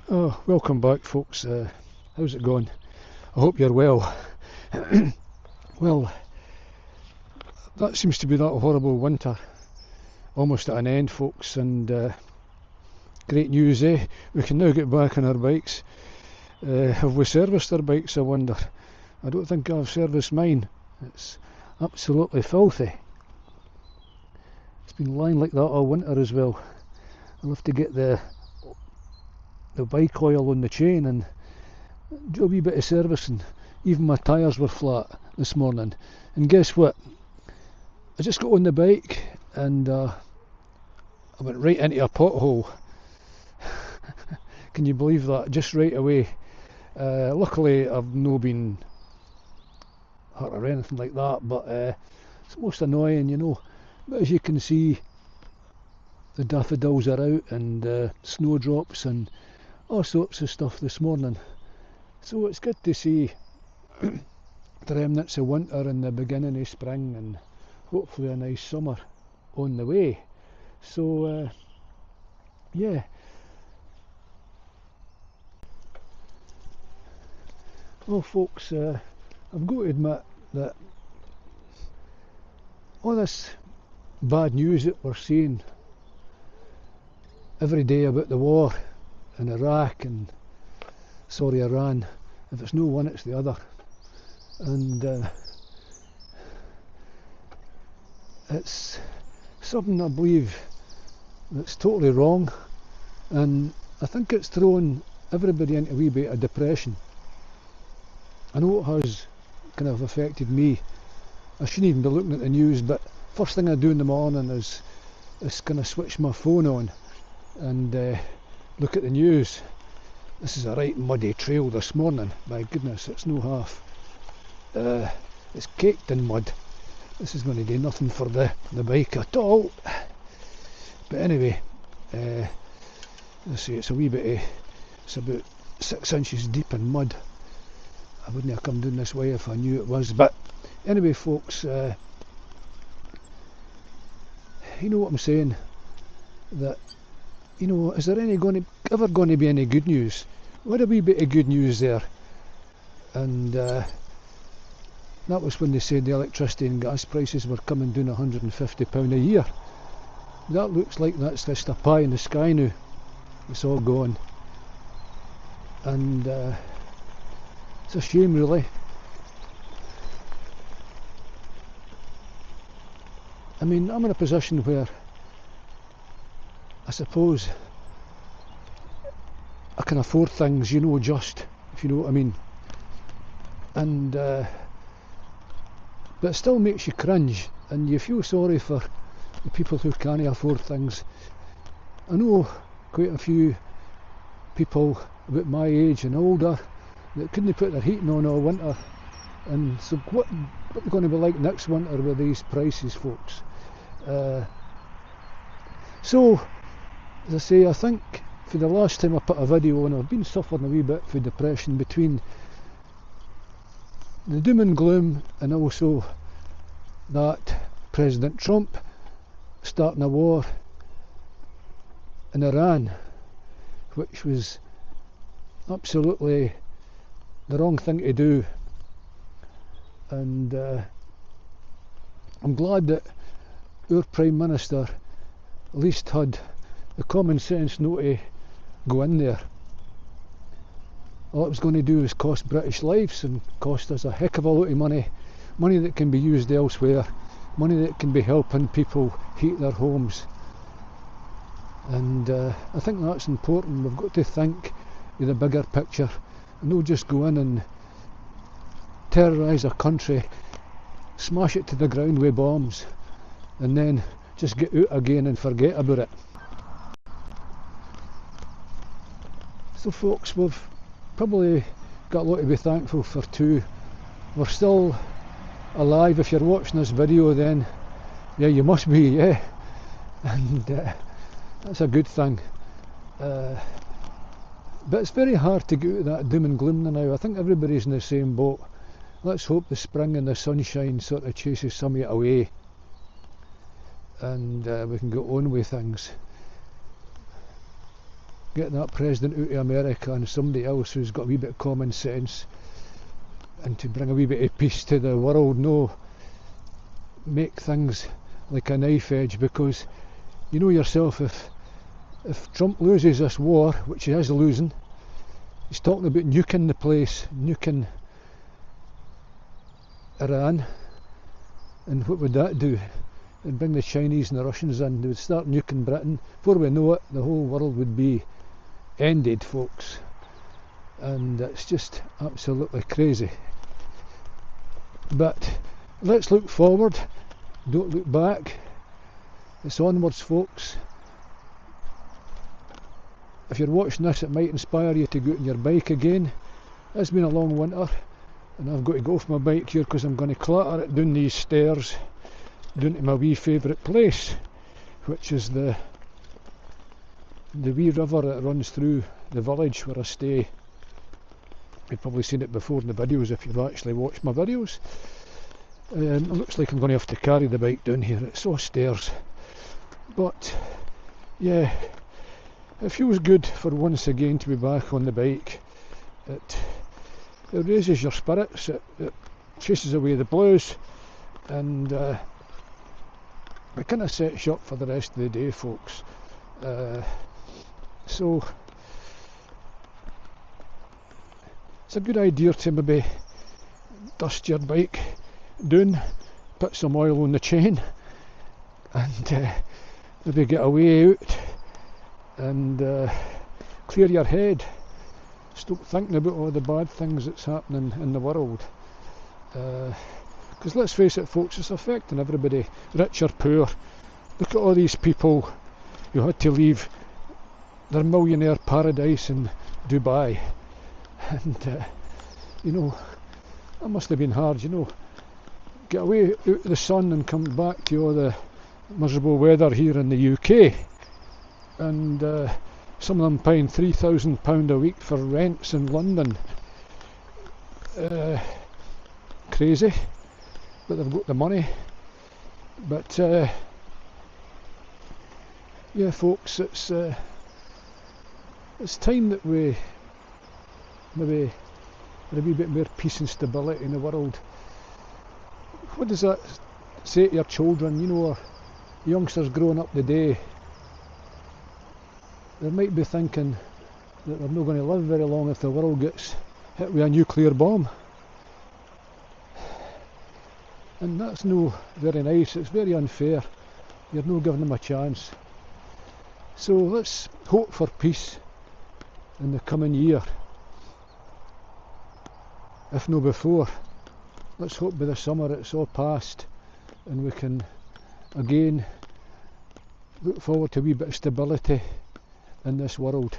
Oh, welcome back, folks. How's it going? I hope you're well. Well, that seems to be that horrible winter almost at an end, folks, and great news, eh? We can now get back on our bikes. Have we serviced our bikes, I wonder? I don't think I've serviced mine. It's absolutely filthy. It's been lying like that all winter as well. I'll have to get the bike oil on the chain and do a wee bit of servicing. Even my tyres were flat this morning, and guess what? I just got on the bike and I went right into a pothole. Can you believe that? Just right away. Luckily I've no been hurt or anything like that, but it's most annoying, you know. But as you can see, the daffodils are out and snowdrops and all sorts of stuff this morning. So it's good to see the remnants of winter and the beginning of spring and hopefully a nice summer on the way. So yeah. Well, folks, I've got to admit that all this bad news that we're seeing every day about the war in Iraq and Iran, if it's no one it's the other, and it's something I believe that's totally wrong, and I think it's thrown everybody into a wee bit of depression. I know it has kind of affected me. I shouldn't even be looking at the news, but first thing I do in the morning is kind of switch my phone on and look at the news. This is a right muddy trail this morning. My goodness, it's no half. It's caked in mud. This is going to do nothing for the bike at all. But anyway, let's see, it's a wee bit. It's about 6 inches deep in mud. I wouldn't have come down this way if I knew it was. But anyway, folks, you know what I'm saying? That, you know, is there ever going to be any good news? We had a wee bit of good news there, and that was when they said the electricity and gas prices were coming down £150 a year. That looks like that's just a pie in the sky now. It's all gone, and it's a shame, really. I mean, I'm in a position where I suppose I can afford things, you know, just, if you know what I mean. And but it still makes you cringe, and you feel sorry for the people who can't afford things. I know quite a few people about my age and older that couldn't put their heating on all winter, and so what they're going to be like next winter with these prices, folks. So, as I say, I think for the last time I put a video on, I've been suffering a wee bit for depression between the doom and gloom and also that President Trump starting a war in Iran, which was absolutely the wrong thing to do. And I'm glad that our Prime Minister at least had the common sense not to go in there. All it was going to do is cost British lives and cost us a heck of a lot of money that can be used elsewhere, money that can be helping people heat their homes. And I think that's important. We've got to think of the bigger picture and not just go in and terrorise a country, smash it to the ground with bombs, and then just get out again and forget about it. So folks, we've probably got a lot to be thankful for too. We're still alive. If you're watching this video, then yeah, you must be, yeah. And that's a good thing. But it's very hard to get out of that doom and gloom now. I think everybody's in the same boat. Let's hope the spring and the sunshine sort of chases some of it away, and we can go on with things. get that president out of America and somebody else who's got a wee bit of common sense, and to bring a wee bit of peace to the world, no make things like a knife edge, because you know yourself, if Trump loses this war, which he is losing, he's talking about nuking the place, nuking Iran, and what would that do? It'd bring the Chinese and the Russians in, they would start nuking Britain. Before we know it, the whole world would be ended, folks, and it's just absolutely crazy. But let's look forward, don't look back. It's onwards, folks. If you're watching this, it might inspire you to go out on your bike again. It's been a long winter, and I've got to go off my bike here because I'm going to clatter it down these stairs down to my wee favourite place, which is the wee river that runs through the village where I stay. You've probably seen it before in the videos if you've actually watched my videos. It looks like I'm going to have to carry the bike down here, it's all stairs. But yeah, it feels good for once again to be back on the bike. It raises your spirits, it chases away the blues, and it kind of sets you up for the rest of the day, folks. So it's a good idea to maybe dust your bike down, put some oil on the chain, and maybe get away out and clear your head. Stop thinking about all the bad things that's happening in the world. Because let's face it, folks, it's affecting everybody, rich or poor. Look at all these people who had to leave their millionaire paradise in Dubai, and you know, that must have been hard, you know, get away out of the sun and come back to all the miserable weather here in the UK, and some of them paying £3,000 a week for rents in London. Crazy, but they've got the money. But yeah, folks, it's time that we maybe had a wee bit more peace and stability in the world. What does that say to your children, you know, or youngsters growing up today? They might be thinking that they're not going to live very long if the world gets hit with a nuclear bomb. And that's no very nice, it's very unfair. You're not giving them a chance. So let's hope for peace in the coming year, if no before. Let's hope by the summer it's all past and we can again look forward to a wee bit of stability in this world.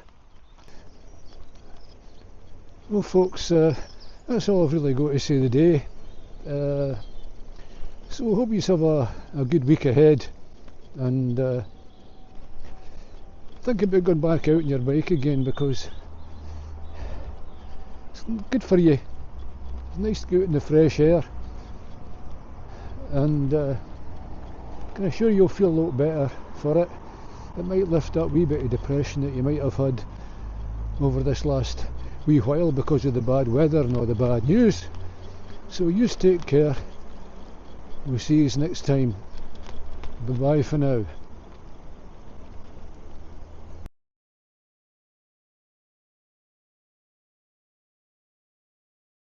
Well, folks, that's all I've really got to say today. So I hope you have a good week ahead, and think about going back out on your bike again, because it's good for you. It's nice to go out in the fresh air, and can assure you'll feel a lot better for it. It might lift that wee bit of depression that you might have had over this last wee while because of the bad weather and all the bad news. So you take care. We'll see you next time. Bye bye for now.